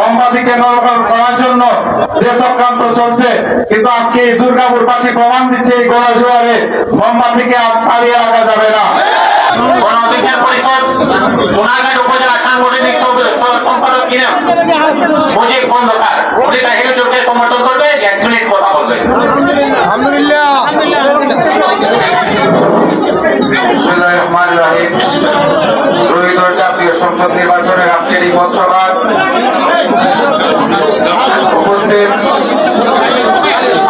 মোমবাতিকে নরকল করার জন্য যে চক্রান্ত চলছে, কিন্তু আজকে এই দুর্গাপুরবাসী প্রমাণ দিচ্ছে এই গলা জোয়ারে মোমবাতিকে তাড়িয়ে রাখা যাবে না। গণ অধিকার পরিষদ সোনারঘাট উপজেলা সাংগঠনিক সম্পাদক কিনা মুজিব খন্দকার উনি তাহির জোটকে সমর্থন করবে, 1 মিনিট কথা বলবে। আলহামদুলিল্লাহ। ত্রয়োদশ জাতীয় সংসদ নির্বাচনের আজকের এই মৎসভায় উপস্থিত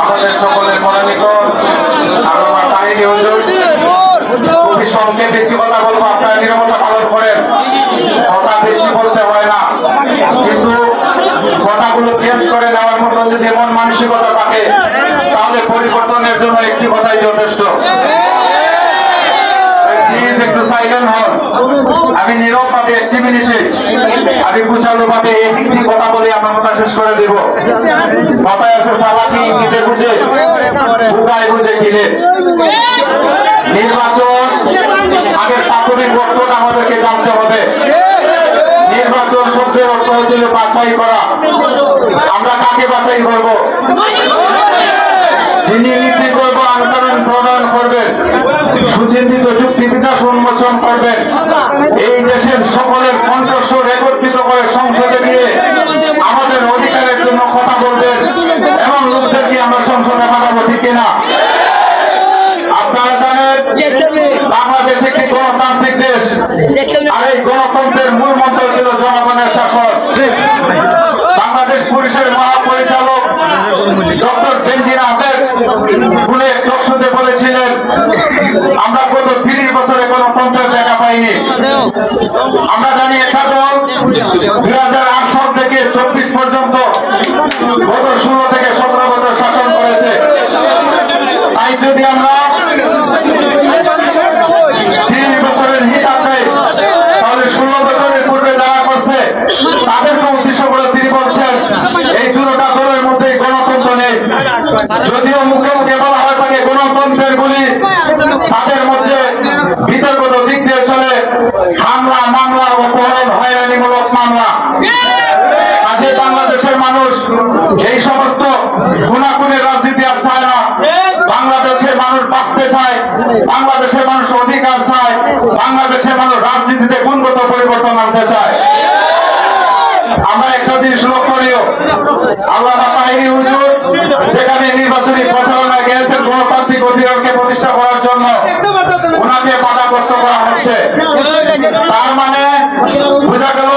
আমাদের সকলের মনোনীত আল্লামা তাহির হুজুর, খুবই সংক্ষেপে একটি কথা বলবো, আপনারা নীরবতা পালন করেন। কথা বেশি বলতে হয় না, কিন্তু কথাগুলো পেশ করে নেওয়ার মতন যদি এমন মানসিকতা থাকে তাহলে পরিবর্তনের জন্য একটি কথাই যথেষ্ট। একটু সাইলেন্ট হন। আমি নীরব ভাবে 1 মিনিটে আমি কুশালু ভাবে একটি কথা বলে আমার কথা শেষ করে দেব। কথায় আছে চালাকি কিনে বুঝে বুকায় বুঝে কিনে। নির্বাচন আগের প্রাথমিক বক্তব্য আমাদেরকে জানতে হবে। নির্বাচন শব্দের অর্থ হচ্ছিল বাছাই করা। আমরা কাকে বাছাই করব? যিনি নীতি করব আন্দোলন প্রণয়ন করবেন, সুচিন্তিত যুক্তিবিদ্যা উন্মোচন করবেন, এই দেশের সকলের কণ্ঠস্বর একত্রিত করে সংসদে গিয়ে আমাদের অধিকারের জন্য কথা বলবেন এবং লোকদেরকে আমরা সংসদে পাঠাবো, ঠিক কিনা? আপনারা জানেন বাংলাদেশ একটি গণতান্ত্রিক দেশ, আর এই গণতন্ত্রের মূল মন্ত্র ছিল জনগণের শাসন। বাংলাদেশ পুলিশের মহাপরিচালক ডক্টর বেনজির আহমেদ উনি টকশোতে বলেছিলেন, আমরা গত 30 বছরে গণতন্ত্রের দেখা পাইনি। আমরা জানি এটা দল 2008 সাল থেকে 24 পর্যন্ত গত 16 থেকে 17 বছর শাসন করেছে। তাই যদি আমরা 30 বছরের হিসাব দেয় তাহলে 16 বছরের পূর্বে যারা করছে তাদেরকে উদ্দেশ্য করে তিনি বলছেন এই দুটোটা দলের মধ্যে গণতন্ত্র নেই। যদিও মুখে মুখে বলা হয় থাকে গণতন্ত্রের গুলি, তাদের মধ্যে বিতর্কিত দিক দিয়ে চলে হামলা, মামলা, অপহরণ, হয়রানিমূলক মামলা। আজকে বাংলাদেশের মানুষ এই সমস্ত খুনাখুনের রাজনীতি আর চায় না। বাংলাদেশের মানুষ বাঁচতে চায়, বাংলাদেশের মানুষ অধিকার চায়, বাংলাদেশের মানুষ রাজনীতিতে গুণগত পরিবর্তন আনতে চায়। আমরা একটা জিনিস লক্ষ্য করিও, আল্লামা তাহির হুজুর যেখানে নির্বাচনী প্রচারণায় গিয়েছেন গণতান্ত্রিক অধিকারকে প্রতিষ্ঠা করার জন্য, ওনাকে বাধাগ্রস্ত করা হচ্ছে। তার মানে বোঝা গেল